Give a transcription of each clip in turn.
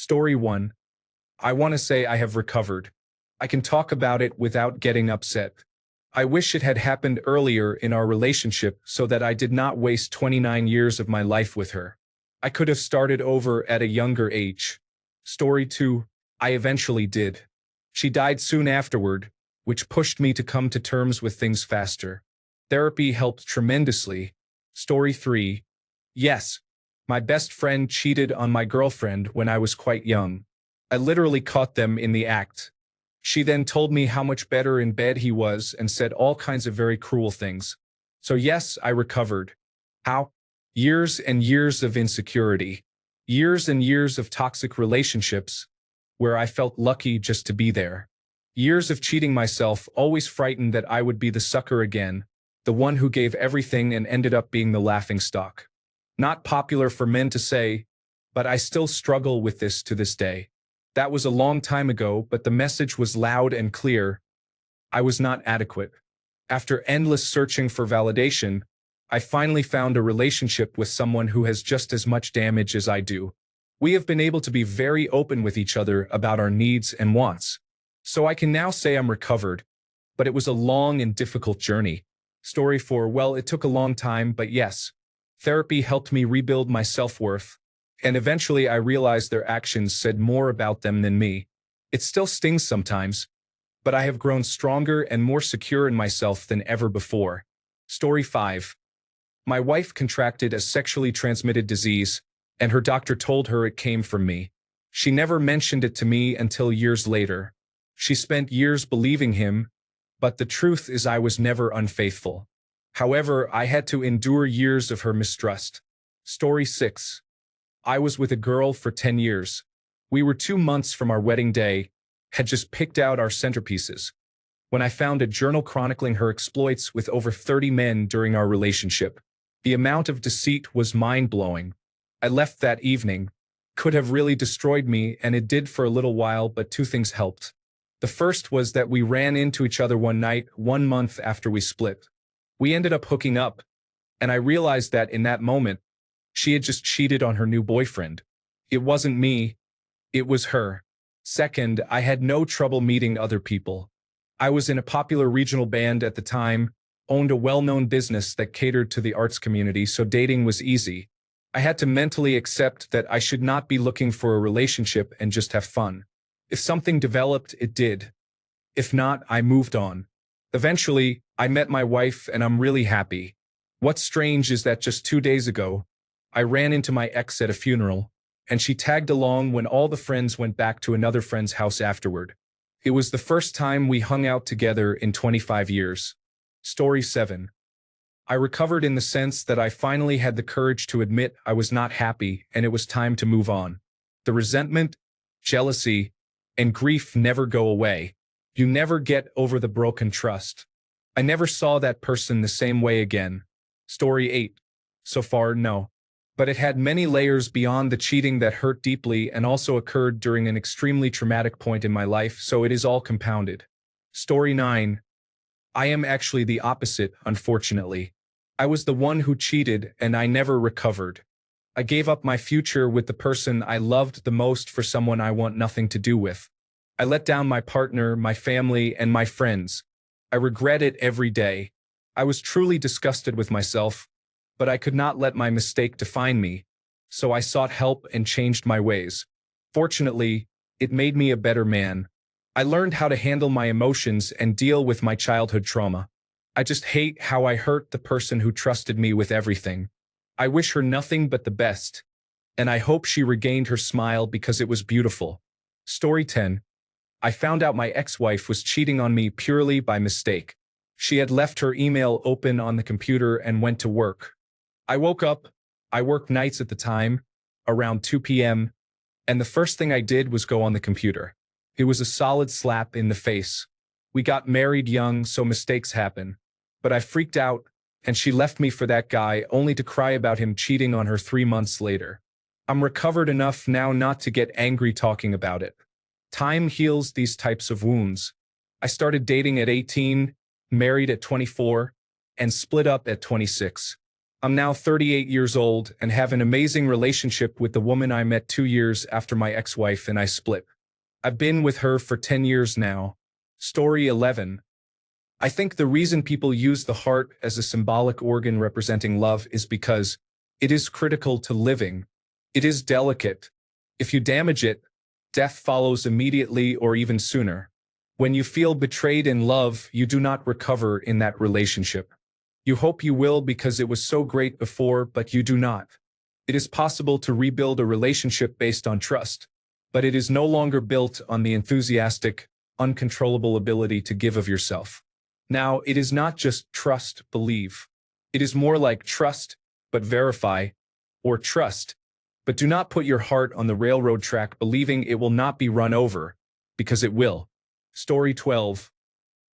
Story 1. I want to say I have recovered. I can talk about it without getting upset. I wish it had happened earlier in our relationship so that I did not waste 29 years of my life with her. I could have started over at a younger age. Story 2. I eventually did. She died soon afterward, which pushed me to come to terms with things faster. Therapy helped tremendously. Story 3. Yes, my best friend cheated on my girlfriend when I was quite young. I literally caught them in the act. She then told me how much better in bed he was and said all kinds of very cruel things. So yes, I recovered. How? Years and years of insecurity. Years and years of toxic relationships where I felt lucky just to be there. Years of cheating myself, always frightened that I would be the sucker again, the one who gave everything and ended up being the laughingstock. Not popular for men to say, but I still struggle with this to this day. That was a long time ago, but the message was loud and clear. I was not adequate. After endless searching for validation, I finally found a relationship with someone who has just as much damage as I do. We have been able to be very open with each other about our needs and wants. So I can now say I'm recovered, but it was a long and difficult journey. Story 4. Well, it took a long time, but yes. Therapy helped me rebuild my self-worth, and eventually I realized their actions said more about them than me. It still stings sometimes, but I have grown stronger and more secure in myself than ever before. Story 5. My wife contracted a sexually transmitted disease, and her doctor told her it came from me. She never mentioned it to me until years later. She spent years believing him, but the truth is I was never unfaithful. However, I had to endure years of her mistrust. Story 6. I was with a girl for 10 years. We were 2 months from our wedding day, had just picked out our centerpieces, when I found a journal chronicling her exploits with over 30 men during our relationship. The amount of deceit was mind-blowing. I left that evening. Could have really destroyed me, and it did for a little while, but 2 things helped. The first was that we ran into each other one night, 1 month after we split. We ended up hooking up, and I realized that in that moment, she had just cheated on her new boyfriend. It wasn't me, it was her. Second, I had no trouble meeting other people. I was in a popular regional band at the time, owned a well-known business that catered to the arts community, so dating was easy. I had to mentally accept that I should not be looking for a relationship and just have fun. If something developed, it did. If not, I moved on. Eventually, I met my wife and I'm really happy. What's strange is that just 2 days ago, I ran into my ex at a funeral, and she tagged along when all the friends went back to another friend's house afterward. It was the first time we hung out together in 25 years. Story 7. I recovered in the sense that I finally had the courage to admit I was not happy and it was time to move on. The resentment, jealousy, and grief never go away. You never get over the broken trust. I never saw that person the same way again. Story 8. So far, no. But it had many layers beyond the cheating that hurt deeply and also occurred during an extremely traumatic point in my life, so it is all compounded. Story 9. I am actually the opposite, unfortunately. I was the one who cheated and I never recovered. I gave up my future with the person I loved the most for someone I want nothing to do with. I let down my partner, my family, and my friends. I regret it every day. I was truly disgusted with myself, but I could not let my mistake define me, so I sought help and changed my ways. Fortunately, it made me a better man. I learned how to handle my emotions and deal with my childhood trauma. I just hate how I hurt the person who trusted me with everything. I wish her nothing but the best, and I hope she regained her smile because it was beautiful. Story 10. I found out my ex-wife was cheating on me purely by mistake. She had left her email open on the computer and went to work. I woke up, I worked nights at the time, around 2 p.m., and the first thing I did was go on the computer. It was a solid slap in the face. We got married young, so mistakes happen. But I freaked out, and she left me for that guy only to cry about him cheating on her 3 months later. I'm recovered enough now not to get angry talking about it. Time heals these types of wounds. I started dating at 18, married at 24, and split up at 26. I'm now 38 years old and have an amazing relationship with the woman I met 2 years after my ex-wife and I split. I've been with her for 10 years now. Story 11. I think the reason people use the heart as a symbolic organ representing love is because it is critical to living. It is delicate. If you damage it, death follows immediately or even sooner. When you feel betrayed in love, you do not recover in that relationship. You hope you will because it was so great before, but you do not. It is possible to rebuild a relationship based on trust, but it is no longer built on the enthusiastic, uncontrollable ability to give of yourself. Now, it is not just trust, believe. It is more like trust, but verify, or trust, but do not put your heart on the railroad track believing it will not be run over, because it will. Story 12.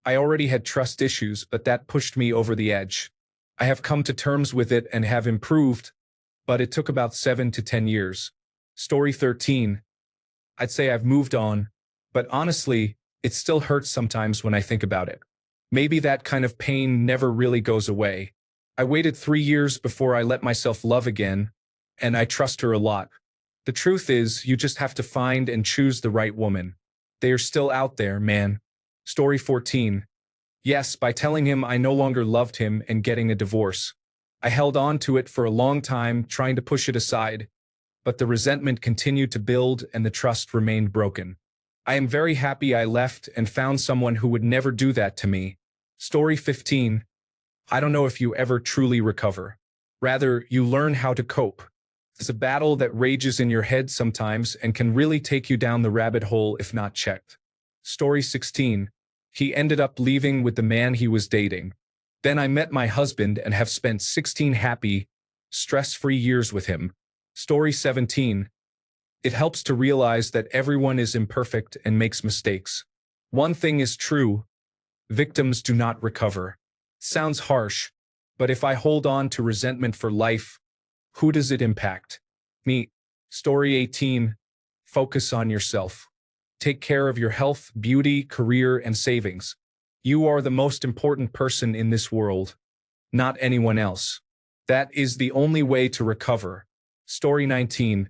I already had trust issues, but that pushed me over the edge. I have come to terms with it and have improved, but it took about 7 to 10 years. Story 13. I'd say I've moved on, but honestly, it still hurts sometimes when I think about it. Maybe that kind of pain never really goes away. I waited 3 years before I let myself love again, and I trust her a lot. The truth is, you just have to find and choose the right woman. They are still out there, man. Story 14. Yes, by telling him I no longer loved him and getting a divorce. I held on to it for a long time, trying to push it aside, but the resentment continued to build and the trust remained broken. I am very happy I left and found someone who would never do that to me. Story 15. I don't know if you ever truly recover. Rather, you learn how to cope. It's a battle that rages in your head sometimes and can really take you down the rabbit hole if not checked. Story 16. He ended up leaving with the man he was dating. Then I met my husband and have spent 16 happy, stress-free years with him. Story 17. It helps to realize that everyone is imperfect and makes mistakes. One thing is true. Victims do not recover. Sounds harsh, but if I hold on to resentment for life, who does it impact? Me. Story 18. Focus on yourself. Take care of your health, beauty, career, and savings. You are the most important person in this world, not anyone else. That is the only way to recover. Story 19.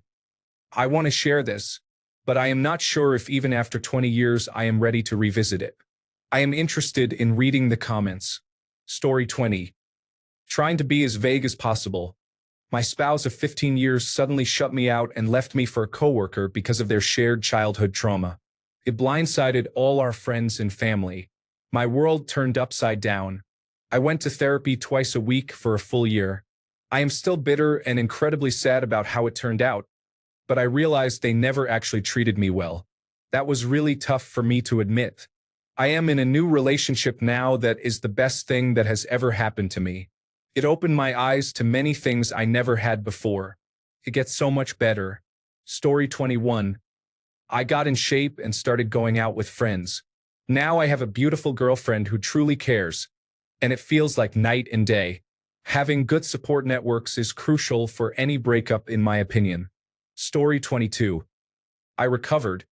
I want to share this, but I am not sure if even after 20 years I am ready to revisit it. I am interested in reading the comments. Story 20. Trying to be as vague as possible. My spouse of 15 years suddenly shut me out and left me for a coworker because of their shared childhood trauma. It blindsided all our friends and family. My world turned upside down. I went to therapy twice a week for a full year. I am still bitter and incredibly sad about how it turned out, but I realized they never actually treated me well. That was really tough for me to admit. I am in a new relationship now that is the best thing that has ever happened to me. It opened my eyes to many things I never had before. It gets so much better. Story 21. I got in shape and started going out with friends. Now I have a beautiful girlfriend who truly cares, and it feels like night and day. Having good support networks is crucial for any breakup, in my opinion. Story 22. I recovered,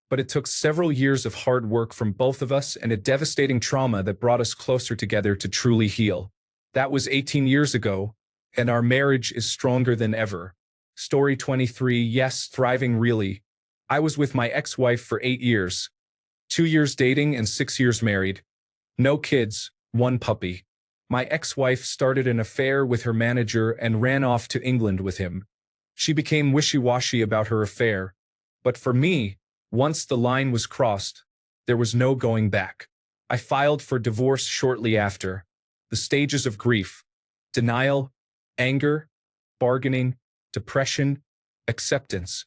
but it took several years of hard work from both of us and a devastating trauma that brought us closer together to truly heal. That was 18 years ago, and our marriage is stronger than ever. Story 23. Yes, thriving really. I was with my ex-wife for 8 years. 2 years dating and 6 years married. No kids, 1 puppy. My ex-wife started an affair with her manager and ran off to England with him. She became wishy-washy about her affair, but for me, once the line was crossed, there was no going back. I filed for divorce shortly after. The stages of grief: denial, anger, bargaining, depression, acceptance.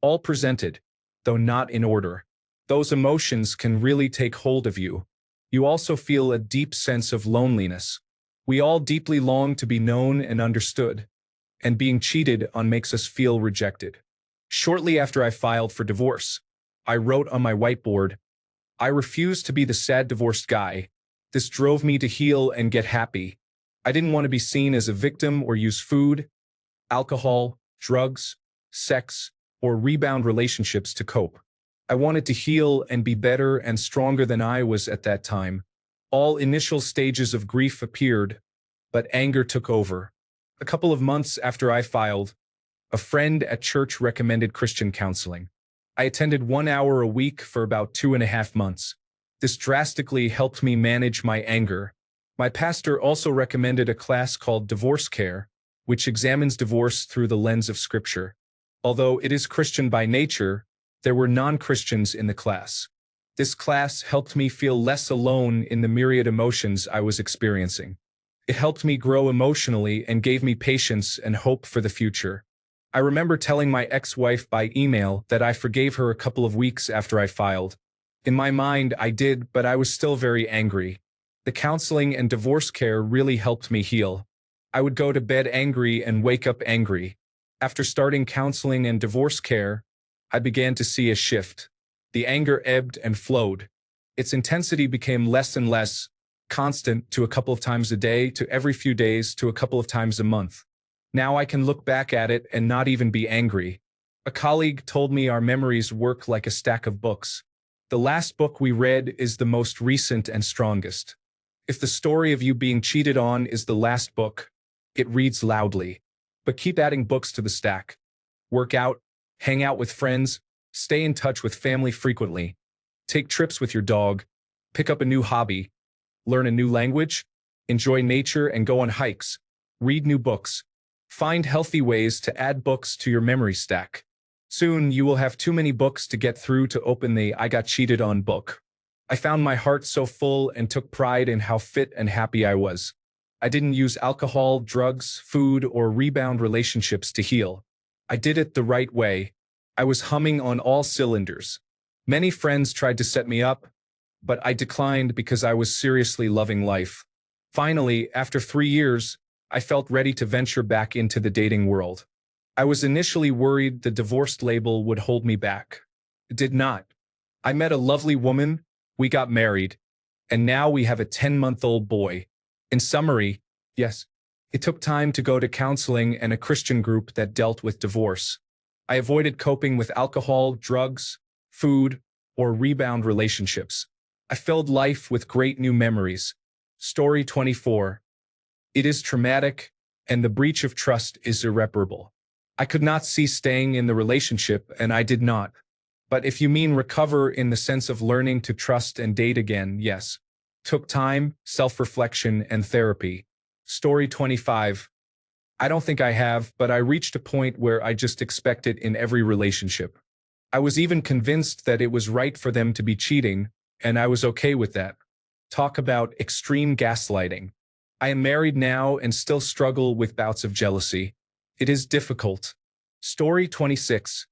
All presented, though not in order. Those emotions can really take hold of you. You also feel a deep sense of loneliness. We all deeply long to be known and understood, and being cheated on makes us feel rejected. Shortly after I filed for divorce, I wrote on my whiteboard, "I refuse to be the sad divorced guy." This drove me to heal and get happy. I didn't want to be seen as a victim or use food, alcohol, drugs, sex, or rebound relationships to cope. I wanted to heal and be better and stronger than I was at that time. All initial stages of grief appeared, but anger took over. A couple of months after I filed, a friend at church recommended Christian counseling. I attended 1 hour a week for about 2.5 months. This drastically helped me manage my anger. My pastor also recommended a class called Divorce Care, which examines divorce through the lens of Scripture. Although it is Christian by nature, there were non-Christians in the class. This class helped me feel less alone in the myriad emotions I was experiencing. It helped me grow emotionally and gave me patience and hope for the future. I remember telling my ex-wife by email that I forgave her a couple of weeks after I filed. In my mind, I did, but I was still very angry. The counseling and divorce care really helped me heal. I would go to bed angry and wake up angry. After starting counseling and divorce care, I began to see a shift. The anger ebbed and flowed. Its intensity became less and less, constant to a couple of times a day, to every few days, to a couple of times a month. Now I can look back at it and not even be angry. A colleague told me our memories work like a stack of books. The last book we read is the most recent and strongest. If the story of you being cheated on is the last book, it reads loudly. But keep adding books to the stack. Work out, hang out with friends, stay in touch with family frequently. Take trips with your dog, pick up a new hobby, learn a new language, enjoy nature and go on hikes, read new books. Find healthy ways to add books to your memory stack. Soon you will have too many books to get through to open the I Got Cheated On book. I found my heart so full and took pride in how fit and happy I was. I didn't use alcohol, drugs, food, or rebound relationships to heal. I did it the right way. I was humming on all cylinders. Many friends tried to set me up, but I declined because I was seriously loving life. Finally, after 3 years, I felt ready to venture back into the dating world. I was initially worried the divorced label would hold me back. It did not. I met a lovely woman, we got married, and now we have a 10-month-old boy. In summary, yes, it took time to go to counseling and a Christian group that dealt with divorce. I avoided coping with alcohol, drugs, food, or rebound relationships. I filled life with great new memories. Story 24. It is traumatic, and the breach of trust is irreparable. I could not see staying in the relationship, and I did not. But if you mean recover in the sense of learning to trust and date again, yes. Took time, self-reflection, and therapy. Story 25. I don't think I have, but I reached a point where I just expect it in every relationship. I was even convinced that it was right for them to be cheating, and I was okay with that. Talk about extreme gaslighting. I am married now and still struggle with bouts of jealousy. It is difficult. Story 26.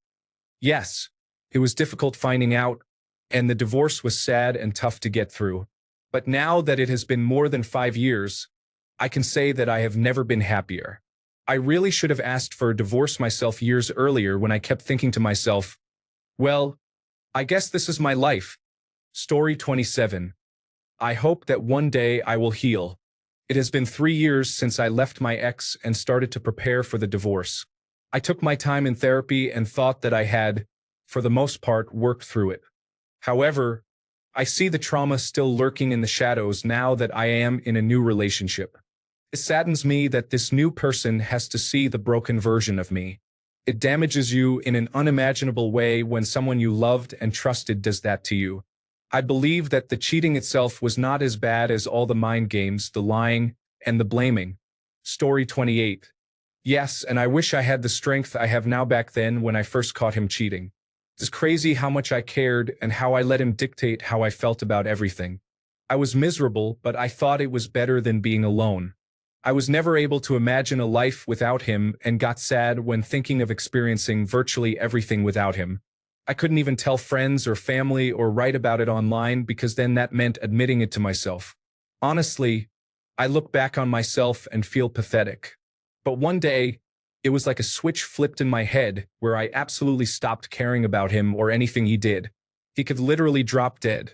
Yes, it was difficult finding out, and the divorce was sad and tough to get through. But now that it has been more than 5 years, I can say that I have never been happier. I really should have asked for a divorce myself years earlier when I kept thinking to myself, well, I guess this is my life. Story 27. I hope that one day I will heal. It has been 3 years since I left my ex and started to prepare for the divorce. I took my time in therapy and thought that I had, for the most part, worked through it. However, I see the trauma still lurking in the shadows now that I am in a new relationship. It saddens me that this new person has to see the broken version of me. It damages you in an unimaginable way when someone you loved and trusted does that to you. I believe that the cheating itself was not as bad as all the mind games, the lying, and the blaming. Story 28. Yes, and I wish I had the strength I have now back then when I first caught him cheating. It's crazy how much I cared and how I let him dictate how I felt about everything. I was miserable, but I thought it was better than being alone. I was never able to imagine a life without him and got sad when thinking of experiencing virtually everything without him. I couldn't even tell friends or family or write about it online because then that meant admitting it to myself. Honestly, I look back on myself and feel pathetic. But one day, it was like a switch flipped in my head where I absolutely stopped caring about him or anything he did. He could literally drop dead,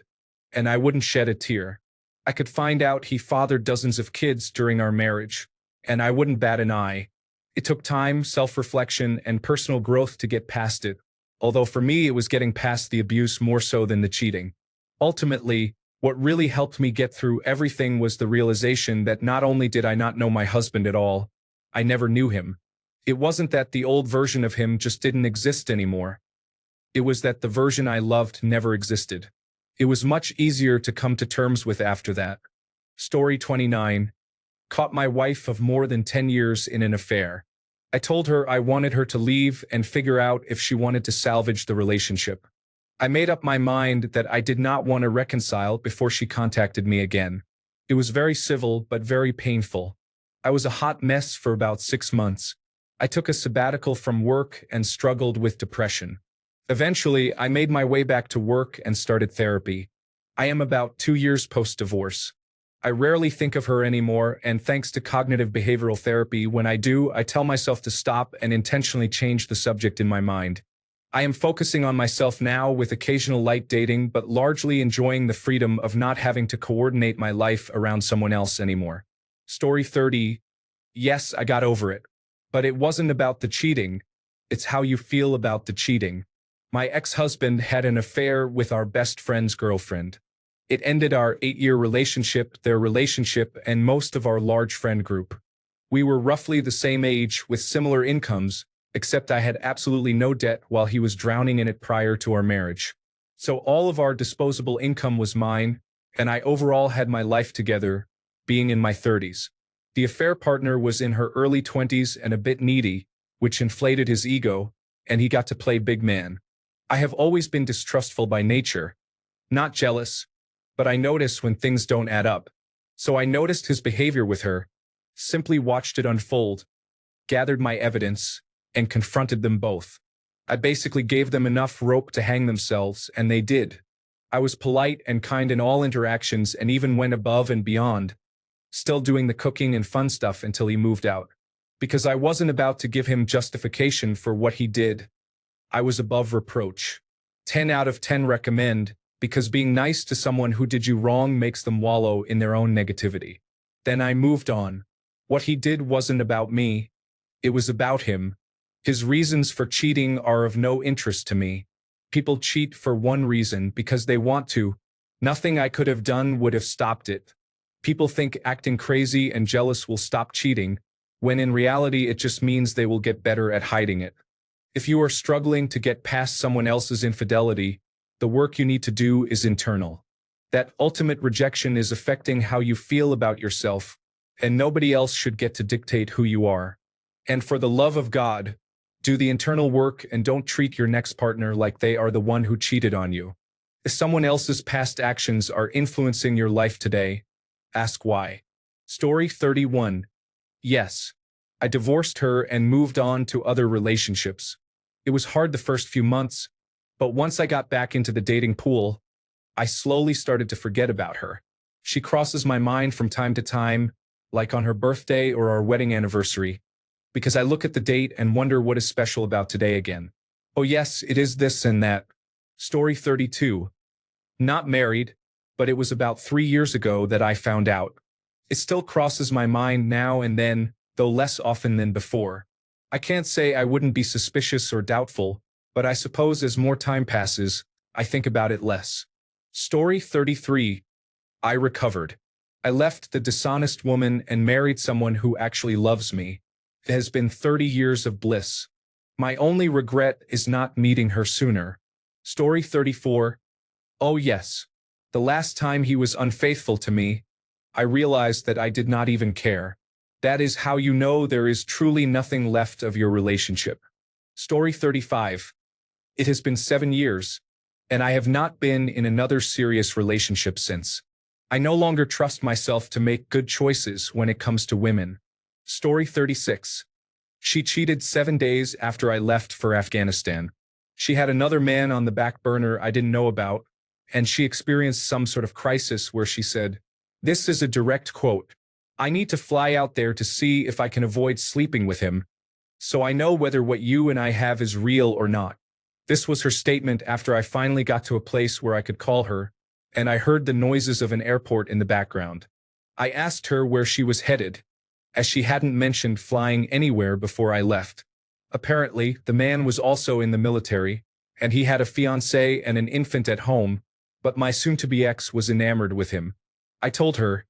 and I wouldn't shed a tear. I could find out he fathered dozens of kids during our marriage, and I wouldn't bat an eye. It took time, self-reflection, and personal growth to get past it, although for me it was getting past the abuse more so than the cheating. Ultimately, what really helped me get through everything was the realization that not only did I not know my husband at all, I never knew him. It wasn't that the old version of him just didn't exist anymore. It was that the version I loved never existed. It was much easier to come to terms with after that. Story 29. Caught my wife of more than 10 years in an affair. I told her I wanted her to leave and figure out if she wanted to salvage the relationship. I made up my mind that I did not want to reconcile before she contacted me again. It was very civil but very painful. I was a hot mess for about 6 months. I took a sabbatical from work and struggled with depression. Eventually, I made my way back to work and started therapy. I am about 2 years post-divorce. I rarely think of her anymore, and thanks to cognitive behavioral therapy, when I do, I tell myself to stop and intentionally change the subject in my mind. I am focusing on myself now with occasional light dating, but largely enjoying the freedom of not having to coordinate my life around someone else anymore. Story 30. Yes, I got over it. But it wasn't about the cheating. It's how you feel about the cheating. My ex-husband had an affair with our best friend's girlfriend. It ended our 8-year relationship, their relationship, and most of our large friend group. We were roughly the same age with similar incomes, except I had absolutely no debt while he was drowning in it prior to our marriage. So all of our disposable income was mine, and I overall had my life together, being in my 30s. The affair partner was in her early 20s and a bit needy, which inflated his ego, and he got to play big man. I have always been distrustful by nature, not jealous, but I notice when things don't add up. So I noticed his behavior with her, simply watched it unfold, gathered my evidence, and confronted them both. I basically gave them enough rope to hang themselves, and they did. I was polite and kind in all interactions and even went above and beyond, still doing the cooking and fun stuff until he moved out. Because I wasn't about to give him justification for what he did. I was above reproach. 10 out of 10 recommend, because being nice to someone who did you wrong makes them wallow in their own negativity. Then I moved on. What he did wasn't about me. It was about him. His reasons for cheating are of no interest to me. People cheat for one reason, because they want to. Nothing I could have done would have stopped it. People think acting crazy and jealous will stop cheating, when in reality it just means they will get better at hiding it. If you are struggling to get past someone else's infidelity, the work you need to do is internal. That ultimate rejection is affecting how you feel about yourself, and nobody else should get to dictate who you are. And for the love of God, do the internal work and don't treat your next partner like they are the one who cheated on you. If someone else's past actions are influencing your life today, ask why. Story 31. Yes, I divorced her and moved on to other relationships. It was hard the first few months, but once I got back into the dating pool, I slowly started to forget about her. She crosses my mind from time to time, like on her birthday or our wedding anniversary, because I look at the date and wonder what is special about today again. Oh yes, it is this and that. Story 32. Not married, but it was about 3 years ago that I found out. It still crosses my mind now and then, though less often than before. I can't say I wouldn't be suspicious or doubtful, but I suppose as more time passes, I think about it less. Story 33. I recovered. I left the dishonest woman and married someone who actually loves me. It has been 30 years of bliss. My only regret is not meeting her sooner. Story 34. Oh yes. The last time he was unfaithful to me, I realized that I did not even care. That is how you know there is truly nothing left of your relationship. Story 35. It has been 7 years, and I have not been in another serious relationship since. I no longer trust myself to make good choices when it comes to women. Story 36. She cheated 7 days after I left for Afghanistan. She had another man on the back burner I didn't know about, and she experienced some sort of crisis where she said, this is a direct quote, I need to fly out there to see if I can avoid sleeping with him, so I know whether what you and I have is real or not. This was her statement after I finally got to a place where I could call her, and I heard the noises of an airport in the background. I asked her where she was headed, as she hadn't mentioned flying anywhere before I left. Apparently, the man was also in the military, and he had a fiancée and an infant at home, but my soon-to-be ex was enamored with him. I told her,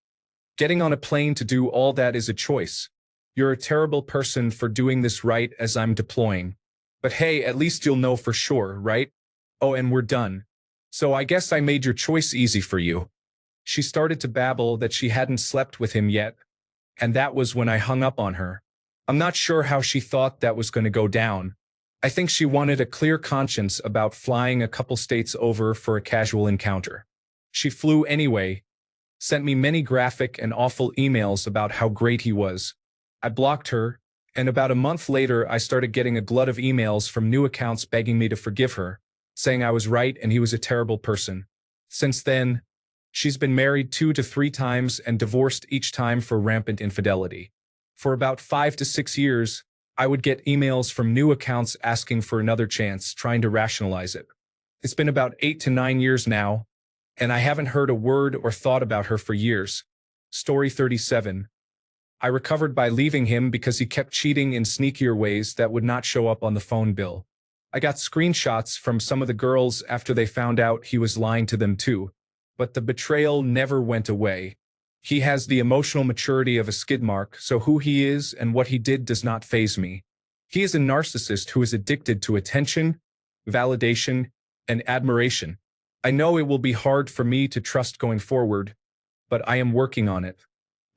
getting on a plane to do all that is a choice. You're a terrible person for doing this right as I'm deploying. But hey, at least you'll know for sure, right? Oh, and we're done. So I guess I made your choice easy for you. She started to babble that she hadn't slept with him yet, and that was when I hung up on her. I'm not sure how she thought that was going to go down. I think she wanted a clear conscience about flying a couple states over for a casual encounter. She flew anyway, sent me many graphic and awful emails about how great he was. I blocked her, and about a month later I started getting a glut of emails from new accounts begging me to forgive her, saying I was right and he was a terrible person. Since then, she's been married 2 to 3 times and divorced each time for rampant infidelity. For about 5 to 6 years, I would get emails from new accounts asking for another chance, trying to rationalize it. It's been about 8 to 9 years now, and I haven't heard a word or thought about her for years. Story 37. I recovered by leaving him because he kept cheating in sneakier ways that would not show up on the phone bill. I got screenshots from some of the girls after they found out he was lying to them too, but the betrayal never went away. He has the emotional maturity of a skid mark, so who he is and what he did does not faze me. He is a narcissist who is addicted to attention, validation, and admiration. I know it will be hard for me to trust going forward, but I am working on it.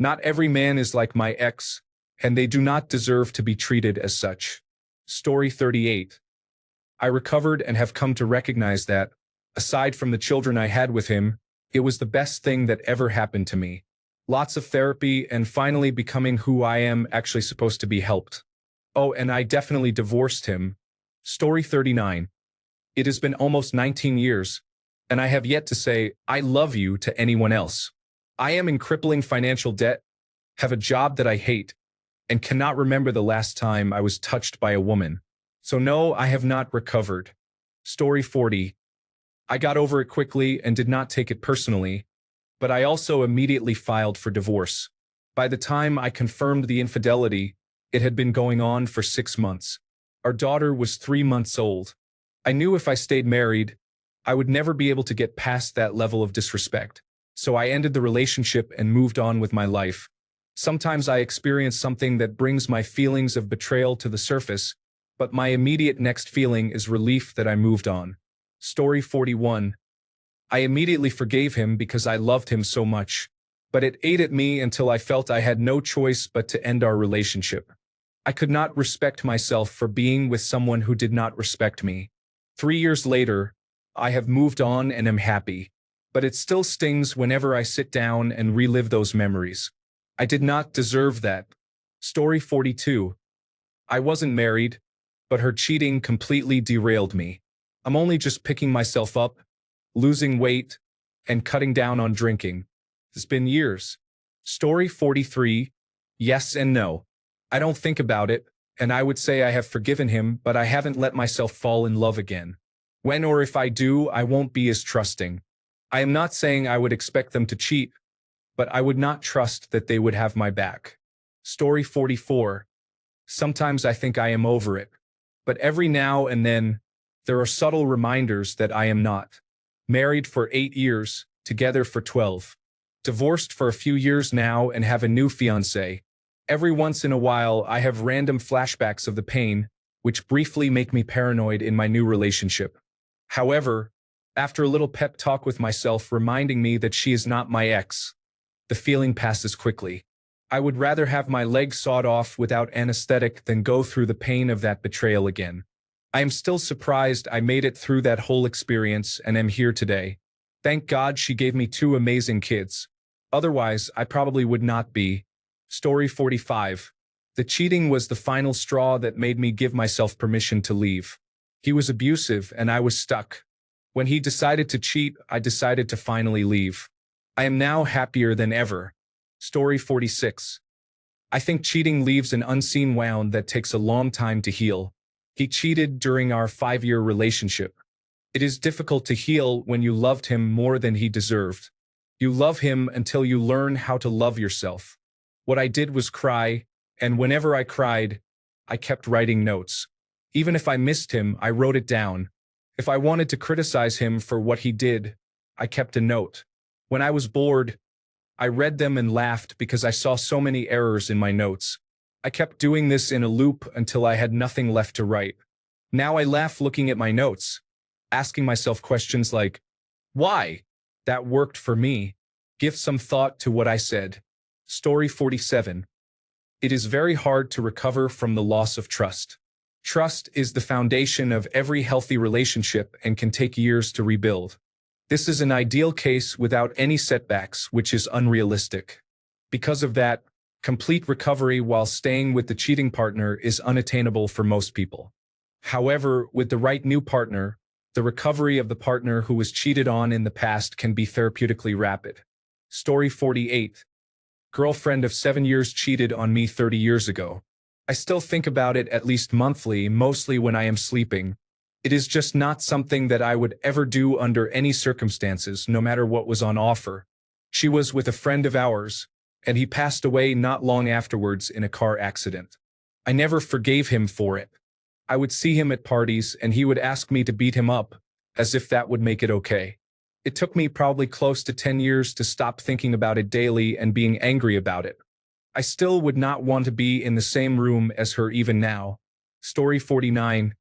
Not every man is like my ex, and they do not deserve to be treated as such. Story 38. I recovered and have come to recognize that, aside from the children I had with him, it was the best thing that ever happened to me. Lots of therapy and finally becoming who I am actually supposed to be helped. Oh, and I definitely divorced him. Story 39. It has been almost 19 years, and I have yet to say, I love you to anyone else. I am in crippling financial debt, have a job that I hate, and cannot remember the last time I was touched by a woman. So no, I have not recovered. Story 40. I got over it quickly and did not take it personally, but I also immediately filed for divorce. By the time I confirmed the infidelity, it had been going on for 6 months. Our daughter was 3 months old. I knew if I stayed married, I would never be able to get past that level of disrespect. So I ended the relationship and moved on with my life. Sometimes I experience something that brings my feelings of betrayal to the surface, but my immediate next feeling is relief that I moved on. Story 41. I immediately forgave him because I loved him so much, but it ate at me until I felt I had no choice but to end our relationship. I could not respect myself for being with someone who did not respect me. 3 years later, I have moved on and am happy, but it still stings whenever I sit down and relive those memories. I did not deserve that. Story 42. I wasn't married, but her cheating completely derailed me. I'm only just picking myself up, losing weight, and cutting down on drinking. It's been years. Story 43. Yes and no. I don't think about it, and I would say I have forgiven him, but I haven't let myself fall in love again. When or if I do, I won't be as trusting. I am not saying I would expect them to cheat, but I would not trust that they would have my back. Story 44. Sometimes I think I am over it, but every now and then, there are subtle reminders that I am not. Married for 8 years, together for 12. Divorced for a few years now and have a new fiancé. Every once in a while, I have random flashbacks of the pain, which briefly make me paranoid in my new relationship. However, after a little pep talk with myself reminding me that she is not my ex, the feeling passes quickly. I would rather have my leg sawed off without anesthetic than go through the pain of that betrayal again. I am still surprised I made it through that whole experience and am here today. Thank God she gave me 2 amazing kids. Otherwise, I probably would not be. Story 45. The cheating was the final straw that made me give myself permission to leave. He was abusive and I was stuck. When he decided to cheat, I decided to finally leave. I am now happier than ever. Story 46. I think cheating leaves an unseen wound that takes a long time to heal. He cheated during our 5-year relationship. It is difficult to heal when you loved him more than he deserved. You love him until you learn how to love yourself. What I did was cry, and whenever I cried, I kept writing notes. Even if I missed him, I wrote it down. If I wanted to criticize him for what he did, I kept a note. When I was bored, I read them and laughed because I saw so many errors in my notes. I kept doing this in a loop until I had nothing left to write. Now I laugh looking at my notes, asking myself questions like, why? That worked for me. Give some thought to what I said. Story 47. It is very hard to recover from the loss of trust. Trust is the foundation of every healthy relationship and can take years to rebuild. This is an ideal case without any setbacks, which is unrealistic. Because of that, complete recovery while staying with the cheating partner is unattainable for most people. However, with the right new partner, the recovery of the partner who was cheated on in the past can be therapeutically rapid. Story 48. Girlfriend of 7 years cheated on me 30 years ago. I still think about it at least monthly, mostly when I am sleeping. It is just not something that I would ever do under any circumstances, no matter what was on offer. She was with a friend of ours, and he passed away not long afterwards in a car accident. I never forgave him for it. I would see him at parties and he would ask me to beat him up, as if that would make it okay. It took me probably close to 10 years to stop thinking about it daily and being angry about it. I still would not want to be in the same room as her even now. Story 49.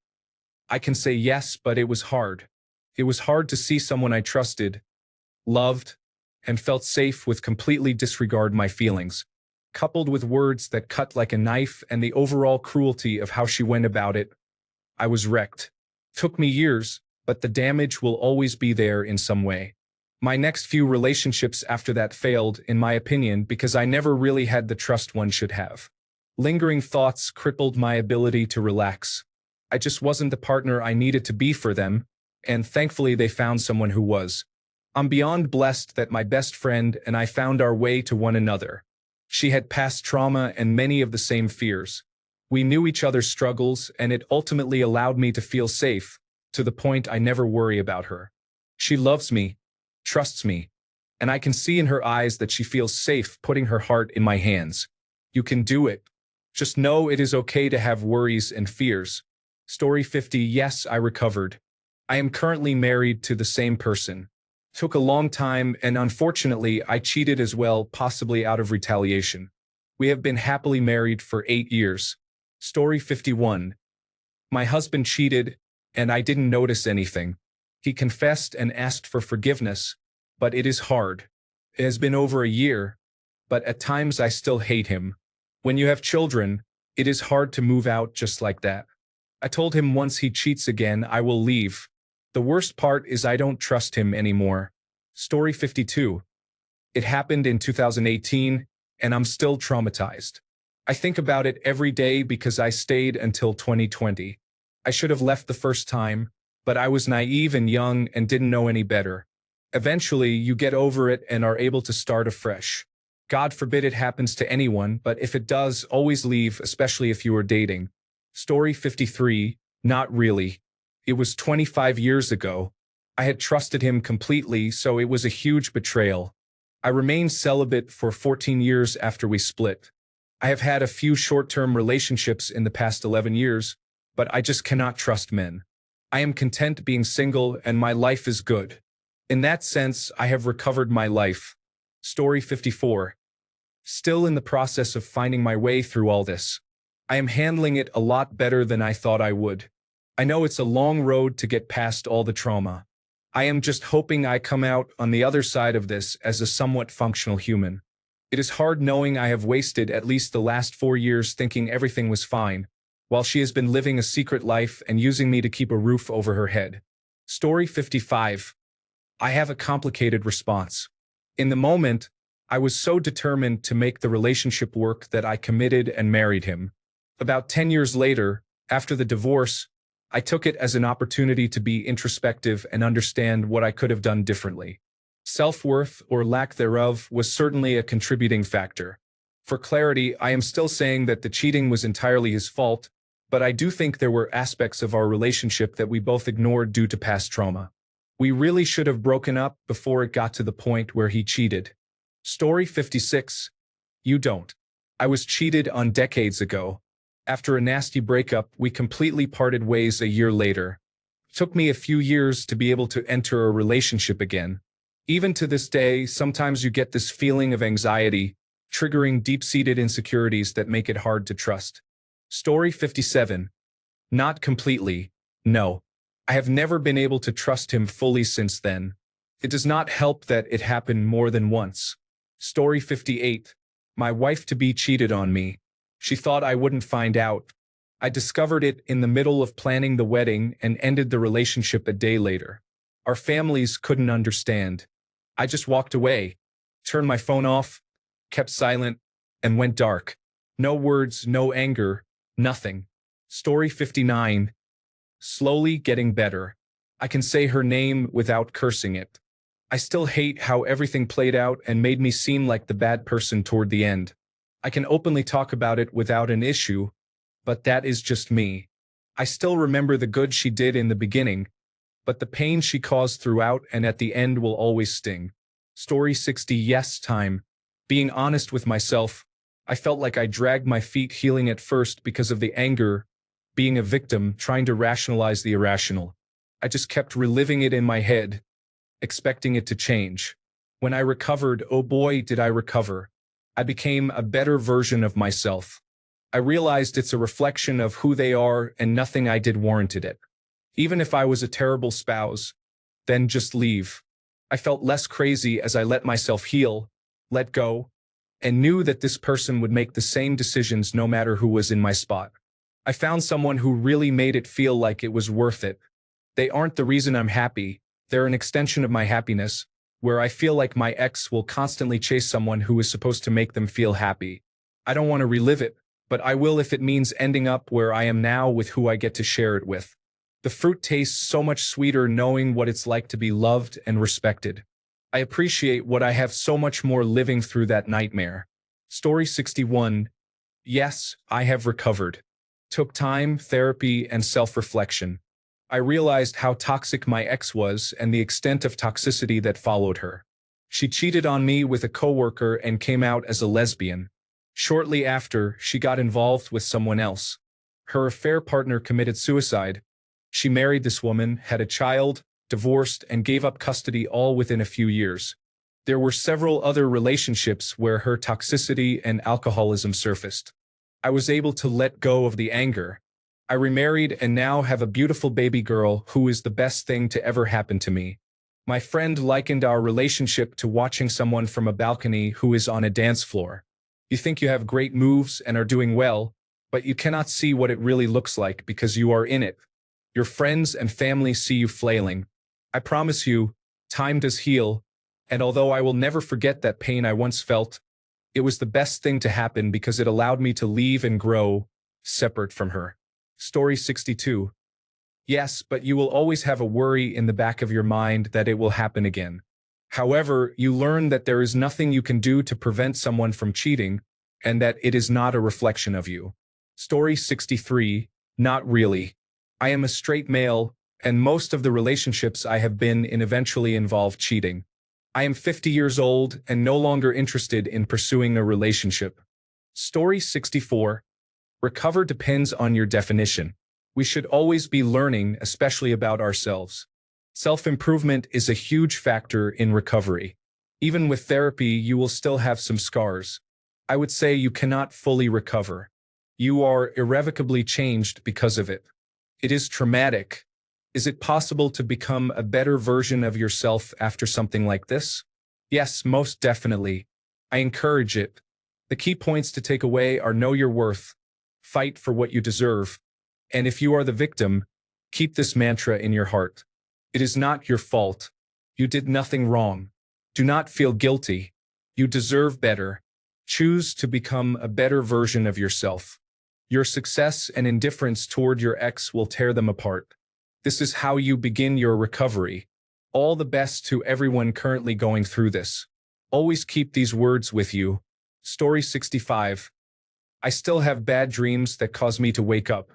I can say yes, but it was hard. It was hard to see someone I trusted, loved, and felt safe with completely disregard my feelings, coupled with words that cut like a knife and the overall cruelty of how she went about it. I was wrecked. Took me years, but the damage will always be there in some way. My next few relationships after that failed, in my opinion, because I never really had the trust one should have. Lingering thoughts crippled my ability to relax. I just wasn't the partner I needed to be for them, and thankfully they found someone who was. I'm beyond blessed that my best friend and I found our way to one another. She had past trauma and many of the same fears. We knew each other's struggles, and it ultimately allowed me to feel safe, to the point I never worry about her. She loves me, trusts me, and I can see in her eyes that she feels safe putting her heart in my hands. You can do it. Just know it is okay to have worries and fears. Story 50. Yes, I recovered. I am currently married to the same person. Took a long time, and unfortunately, I cheated as well, possibly out of retaliation. We have been happily married for 8 years. Story 51. My husband cheated, and I didn't notice anything. He confessed and asked for forgiveness, but it is hard. It has been over a year, but at times I still hate him. When you have children, it is hard to move out just like that. I told him once he cheats again, I will leave. The worst part is I don't trust him anymore. Story 52. It happened in 2018, and I'm still traumatized. I think about it every day because I stayed until 2020. I should have left the first time, but I was naive and young and didn't know any better. Eventually, you get over it and are able to start afresh. God forbid it happens to anyone, but if it does, always leave, especially if you are dating. Story 53. Not really. It was 25 years ago. I had trusted him completely, so it was a huge betrayal. I remained celibate for 14 years after we split. I have had a few short-term relationships in the past 11 years, but I just cannot trust men. I am content being single and my life is good. In that sense, I have recovered my life. Story 54. Still in the process of finding my way through all this. I am handling it a lot better than I thought I would. I know it's a long road to get past all the trauma. I am just hoping I come out on the other side of this as a somewhat functional human. It is hard knowing I have wasted at least the last 4 years thinking everything was fine, while she has been living a secret life and using me to keep a roof over her head. Story 55. I have a complicated response. In the moment, I was so determined to make the relationship work that I committed and married him. About 10 years later, after the divorce, I took it as an opportunity to be introspective and understand what I could have done differently. Self-worth, or lack thereof, was certainly a contributing factor. For clarity, I am still saying that the cheating was entirely his fault, but I do think there were aspects of our relationship that we both ignored due to past trauma. We really should have broken up before it got to the point where he cheated. Story 56. You don't. I was cheated on decades ago. After a nasty breakup, we completely parted ways a year later. It took me a few years to be able to enter a relationship again. Even to this day, sometimes you get this feeling of anxiety, triggering deep-seated insecurities that make it hard to trust. Story 57. Not completely. No. I have never been able to trust him fully since then. It does not help that it happened more than once. Story 58. My wife-to-be cheated on me. She thought I wouldn't find out. I discovered it in the middle of planning the wedding and ended the relationship a day later. Our families couldn't understand. I just walked away, turned my phone off, kept silent, and went dark. No words, no anger, nothing. Story 59. Slowly getting better. I can say her name without cursing it. I still hate how everything played out and made me seem like the bad person toward the end. I can openly talk about it without an issue, but that is just me. I still remember the good she did in the beginning, but the pain she caused throughout and at the end will always sting. Story 60. Yes, time. Being honest with myself, I felt like I dragged my feet healing at first because of the anger, being a victim, trying to rationalize the irrational. I just kept reliving it in my head, expecting it to change. When I recovered, oh boy, did I recover. I became a better version of myself. I realized it's a reflection of who they are and nothing I did warranted it. Even if I was a terrible spouse, then just leave. I felt less crazy as I let myself heal, let go, and knew that this person would make the same decisions no matter who was in my spot. I found someone who really made it feel like it was worth it. They aren't the reason I'm happy, they're an extension of my happiness, where I feel like my ex will constantly chase someone who is supposed to make them feel happy. I don't want to relive it, but I will if it means ending up where I am now with who I get to share it with. The fruit tastes so much sweeter knowing what it's like to be loved and respected. I appreciate what I have so much more living through that nightmare. Story 61. Yes, I have recovered. Took time, therapy, and self-reflection. I realized how toxic my ex was and the extent of toxicity that followed her. She cheated on me with a coworker and came out as a lesbian. Shortly after, she got involved with someone else. Her affair partner committed suicide. She married this woman, had a child, divorced, and gave up custody all within a few years. There were several other relationships where her toxicity and alcoholism surfaced. I was able to let go of the anger. I remarried and now have a beautiful baby girl who is the best thing to ever happen to me. My friend likened our relationship to watching someone from a balcony who is on a dance floor. You think you have great moves and are doing well, but you cannot see what it really looks like because you are in it. Your friends and family see you flailing. I promise you, time does heal, and although I will never forget that pain I once felt, it was the best thing to happen because it allowed me to leave and grow, separate from her. Story 62. Yes, but you will always have a worry in the back of your mind that it will happen again. However, you learn that there is nothing you can do to prevent someone from cheating, and that it is not a reflection of you. Story 63. Not really. I am a straight male, and most of the relationships I have been in eventually involve cheating. I am 50 years old and no longer interested in pursuing a relationship. Story 64. Recover depends on your definition. We should always be learning, especially about ourselves. Self-improvement is a huge factor in recovery. Even with therapy, you will still have some scars. I would say you cannot fully recover. You are irrevocably changed because of it. It is traumatic. Is it possible to become a better version of yourself after something like this? Yes, most definitely. I encourage it. The key points to take away are know your worth, fight for what you deserve, and if you are the victim, keep this mantra in your heart. It is not your fault. You did nothing wrong. Do not feel guilty. You deserve better. Choose to become a better version of yourself. Your success and indifference toward your ex will tear them apart. This is how you begin your recovery. All the best to everyone currently going through this. Always keep these words with you. Story 65. I still have bad dreams that cause me to wake up.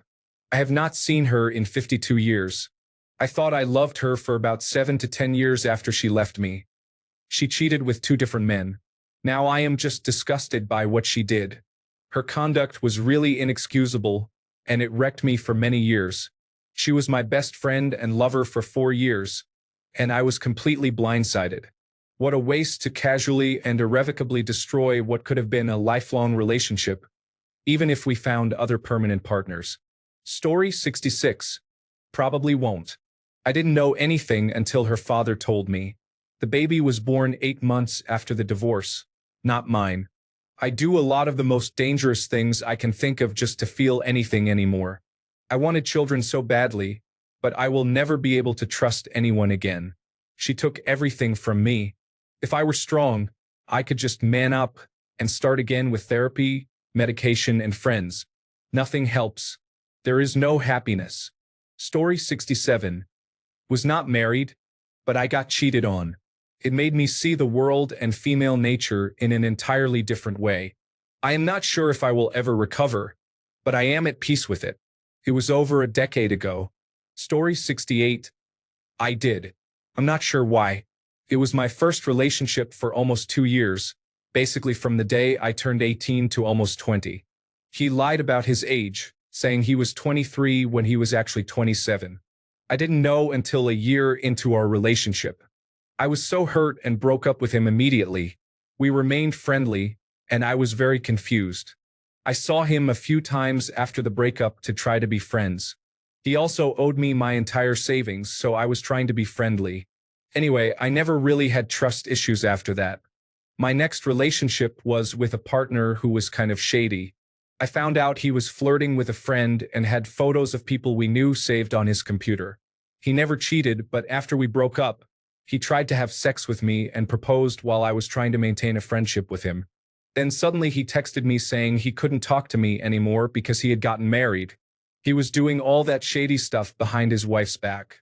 I have not seen her in 52 years. I thought I loved her for about 7 to 10 years after she left me. She cheated with 2 different men. Now I am just disgusted by what she did. Her conduct was really inexcusable, and it wrecked me for many years. She was my best friend and lover for 4 years, and I was completely blindsided. What a waste to casually and irrevocably destroy what could have been a lifelong relationship, even if we found other permanent partners. Story 66. Probably won't. I didn't know anything until her father told me. The baby was born 8 months after the divorce. Not mine. I do a lot of the most dangerous things I can think of just to feel anything anymore. I wanted children so badly, but I will never be able to trust anyone again. She took everything from me. If I were strong, I could just man up and start again with therapy, medication, and friends. Nothing helps. There is no happiness. Story 67. Was not married, but I got cheated on. It made me see the world and female nature in an entirely different way. I am not sure if I will ever recover, but I am at peace with it. It was over a decade ago. Story 68. I did. I'm not sure why. It was my first relationship for almost 2 years, basically from the day I turned 18 to almost 20. He lied about his age, saying he was 23 when he was actually 27. I didn't know until a year into our relationship. I was so hurt and broke up with him immediately. We remained friendly, and I was very confused. I saw him a few times after the breakup to try to be friends. He also owed me my entire savings, so I was trying to be friendly. Anyway, I never really had trust issues after that. My next relationship was with a partner who was kind of shady. I found out he was flirting with a friend and had photos of people we knew saved on his computer. He never cheated, but after we broke up, he tried to have sex with me and proposed while I was trying to maintain a friendship with him. Then suddenly he texted me saying he couldn't talk to me anymore because he had gotten married. He was doing all that shady stuff behind his wife's back.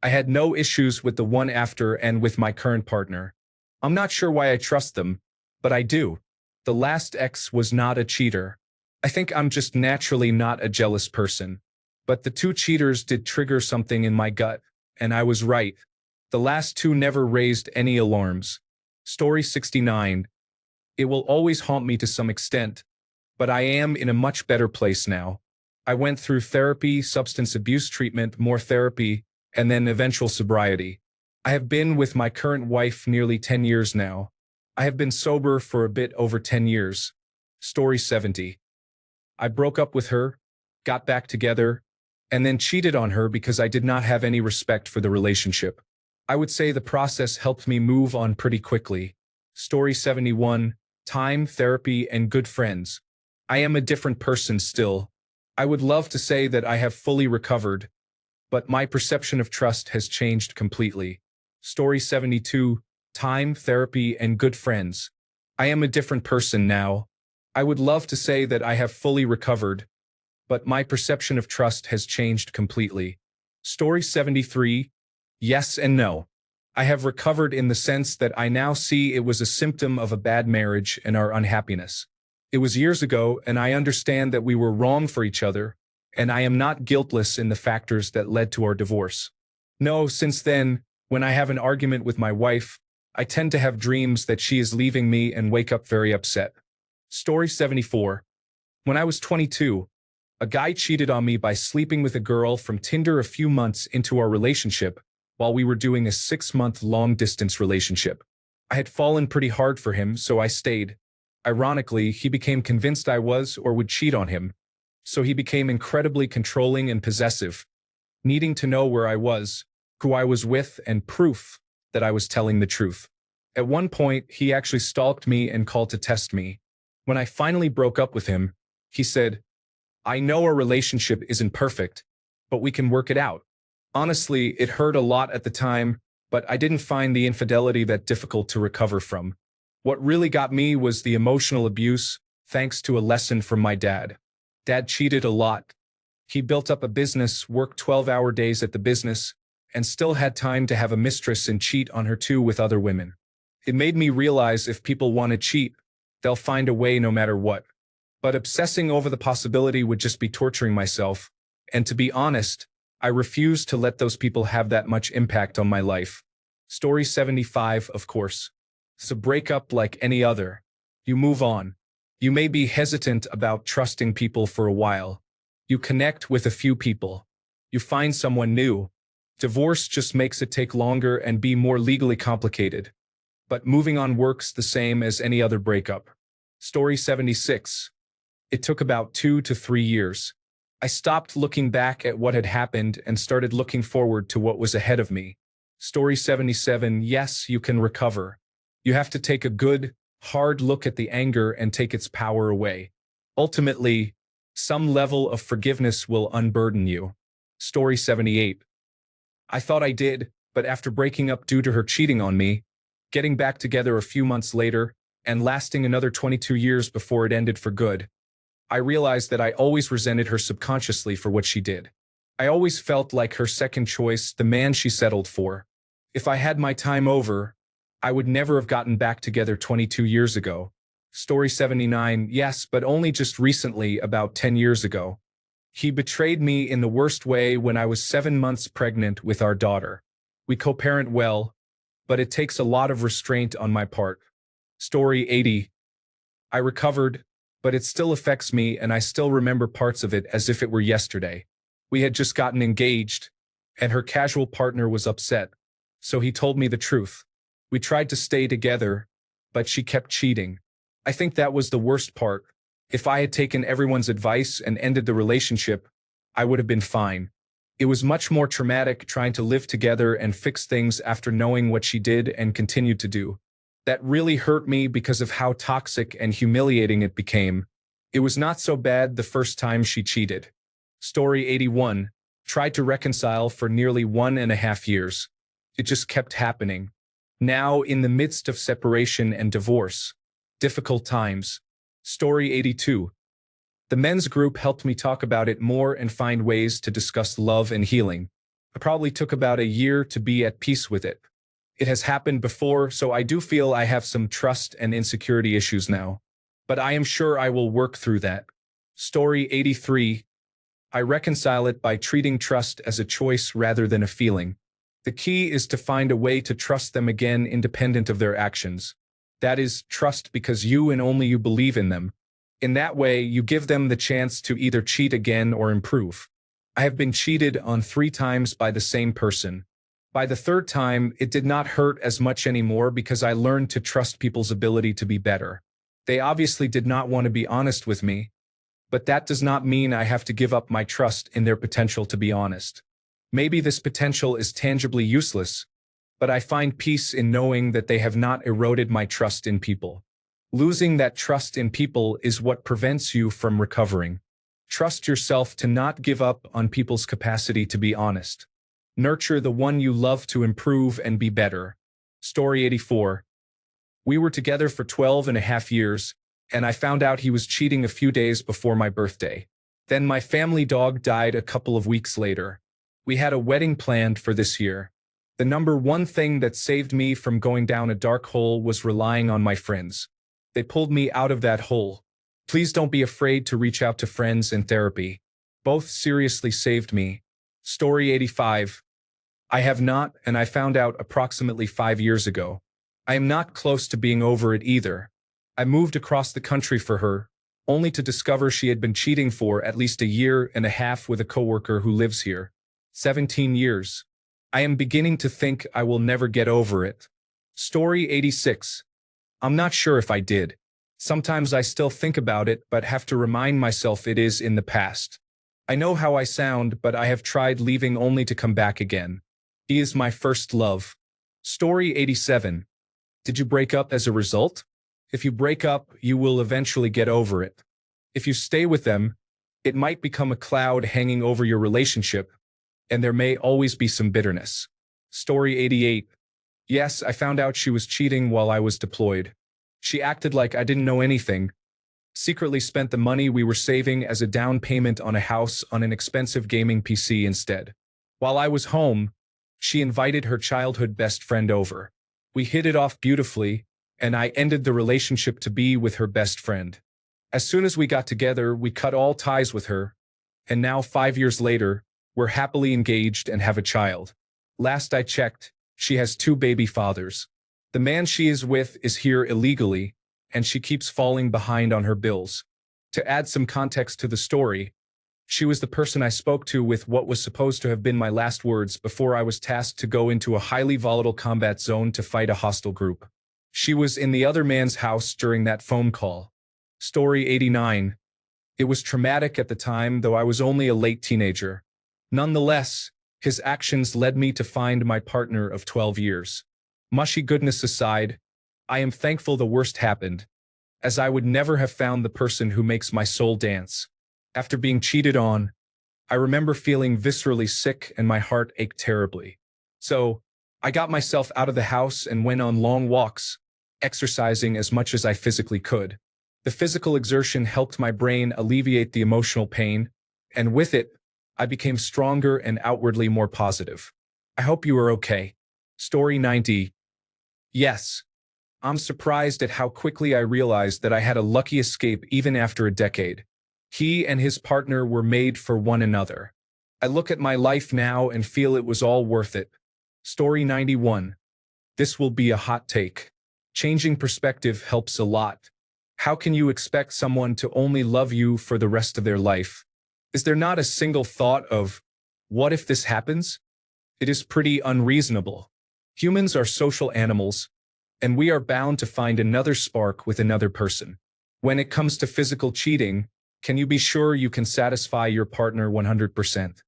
I had no issues with the one after and with my current partner. I'm not sure why I trust them, but I do. The last ex was not a cheater. I think I'm just naturally not a jealous person. But the 2 cheaters did trigger something in my gut, and I was right. The last 2 never raised any alarms. Story 69. It will always haunt me to some extent, but I am in a much better place now. I went through therapy, substance abuse treatment, more therapy, and then eventual sobriety. I have been with my current wife nearly 10 years now. I have been sober for a bit over 10 years. Story 70. I broke up with her, got back together, and then cheated on her because I did not have any respect for the relationship. I would say the process helped me move on pretty quickly. Story 71. Time, therapy, and good friends. I am a different person still. I would love to say that I have fully recovered, but my perception of trust has changed completely. Story 72. Time, therapy, and good friends. I am a different person now. I would love to say that I have fully recovered, but my perception of trust has changed completely. Story 73. Yes and no. I have recovered in the sense that I now see it was a symptom of a bad marriage and our unhappiness. It was years ago, and I understand that we were wrong for each other, and I am not guiltless in the factors that led to our divorce. No, since then, when I have an argument with my wife, I tend to have dreams that she is leaving me and wake up very upset. Story 74. When I was 22, a guy cheated on me by sleeping with a girl from Tinder a few months into our relationship while we were doing a 6-month long-distance relationship. I had fallen pretty hard for him, so I stayed. Ironically, he became convinced I was or would cheat on him, so he became incredibly controlling and possessive, needing to know where I was, who I was with, and proof that I was telling the truth. At one point, he actually stalked me and called to test me. When I finally broke up with him, he said, "I know our relationship isn't perfect, but we can work it out." Honestly, it hurt a lot at the time, but I didn't find the infidelity that difficult to recover from. What really got me was the emotional abuse, thanks to a lesson from my dad. Dad cheated a lot. He built up a business, worked 12-hour days at the business, and still had time to have a mistress and cheat on her too with other women. It made me realize if people want to cheat, they'll find a way no matter what. But obsessing over the possibility would just be torturing myself, and to be honest, I refused to let those people have that much impact on my life. Story 75, of course. It's a breakup like any other. You move on. You may be hesitant about trusting people for a while. You connect with a few people. You find someone new. Divorce just makes it take longer and be more legally complicated. but moving on works the same as any other breakup. Story 76. It took about 2 to 3 years. I stopped looking back at what had happened and started looking forward to what was ahead of me. Story 77. Yes, you can recover. You have to take a good, hard look at the anger and take its power away. Ultimately, some level of forgiveness will unburden you. Story 78. I thought I did, but after breaking up due to her cheating on me, getting back together a few months later, and lasting another 22 years before it ended for good, I realized that I always resented her subconsciously for what she did. I always felt like her second choice, the man she settled for. If I had my time over, I would never have gotten back together 22 years ago. Story 79. Yes, but only just recently, about 10 years ago. He betrayed me in the worst way when I was 7 months pregnant with our daughter. We co-parent well, but it takes a lot of restraint on my part. Story 80. I recovered, but it still affects me and I still remember parts of it as if it were yesterday. We had just gotten engaged, and her casual partner was upset, so he told me the truth. We tried to stay together, but she kept cheating. I think that was the worst part. If I had taken everyone's advice and ended the relationship, I would have been fine. It was much more traumatic trying to live together and fix things after knowing what she did and continued to do. That really hurt me because of how toxic and humiliating it became. It was not so bad the first time she cheated. Story 81. Tried to reconcile for nearly 1.5 years. It just kept happening. Now, in the midst of separation and divorce. Difficult times. Story 82. The men's group helped me talk about it more and find ways to discuss love and healing. It probably took about a year to be at peace with it. It has happened before, so I do feel I have some trust and insecurity issues now. But I am sure I will work through that. Story 83. I reconcile it by treating trust as a choice rather than a feeling. The key is to find a way to trust them again independent of their actions. That is, trust because you and only you believe in them. In that way, you give them the chance to either cheat again or improve. I have been cheated on 3 times by the same person. By the third time, it did not hurt as much anymore because I learned to trust people's ability to be better. They obviously did not want to be honest with me, but that does not mean I have to give up my trust in their potential to be honest. Maybe this potential is tangibly useless, but I find peace in knowing that they have not eroded my trust in people. Losing that trust in people is what prevents you from recovering. Trust yourself to not give up on people's capacity to be honest. Nurture the one you love to improve and be better. Story 84. We were together for 12.5 years, and I found out he was cheating a few days before my birthday. Then my family dog died a couple of weeks later. We had a wedding planned for this year. The number one thing that saved me from going down a dark hole was relying on my friends. They pulled me out of that hole. Please don't be afraid to reach out to friends and therapy. Both seriously saved me. Story 85. I have not, and I found out approximately 5 years ago. I am not close to being over it either. I moved across the country for her, only to discover she had been cheating for at least 1.5 years with a coworker who lives here. 17 years. I am beginning to think I will never get over it. Story 86. I'm not sure if I did. Sometimes I still think about it but have to remind myself it is in the past. I know how I sound, but I have tried leaving only to come back again. He is my first love. Story 87. Did you break up as a result? If you break up, you will eventually get over it. If you stay with them, it might become a cloud hanging over your relationship, and there may always be some bitterness. Story 88. Yes, I found out she was cheating while I was deployed. She acted like I didn't know anything, secretly spent the money we were saving as a down payment on a house on an expensive gaming PC instead. While I was home, she invited her childhood best friend over. We hit it off beautifully, and I ended the relationship to be with her best friend. As soon as we got together, we cut all ties with her, and now 5 years later, we're happily engaged and have a child. Last I checked, she has 2 baby fathers. The man she is with is here illegally, and she keeps falling behind on her bills. To add some context to the story, she was the person I spoke to with what was supposed to have been my last words before I was tasked to go into a highly volatile combat zone to fight a hostile group. She was in the other man's house during that phone call. Story 89. It was traumatic at the time, though I was only a late teenager. Nonetheless, his actions led me to find my partner of 12 years. Mushy goodness aside, I am thankful the worst happened, as I would never have found the person who makes my soul dance. After being cheated on, I remember feeling viscerally sick and my heart ached terribly. So, I got myself out of the house and went on long walks, exercising as much as I physically could. The physical exertion helped my brain alleviate the emotional pain, and with it, I became stronger and outwardly more positive. I hope you are okay. Story 90. Yes, I'm surprised at how quickly I realized that I had a lucky escape even after a decade. He and his partner were made for one another. I look at my life now and feel it was all worth it. Story 91. This will be a hot take. Changing perspective helps a lot. How can you expect someone to only love you for the rest of their life? Is there not a single thought of, what if this happens? It is pretty unreasonable. Humans are social animals, and we are bound to find another spark with another person. When it comes to physical cheating, can you be sure you can satisfy your partner 100%?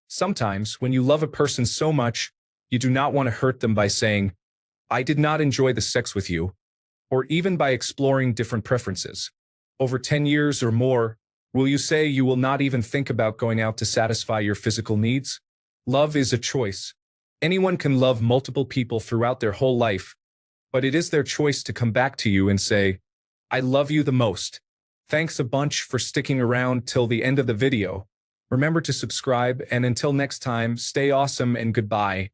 Sometimes, when you love a person so much, you do not want to hurt them by saying, I did not enjoy the sex with you, or even by exploring different preferences. Over 10 years or more, will you say you will not even think about going out to satisfy your physical needs? Love is a choice. Anyone can love multiple people throughout their whole life, but it is their choice to come back to you and say, I love you the most. Thanks a bunch for sticking around till the end of the video. Remember to subscribe, and until next time, stay awesome and goodbye.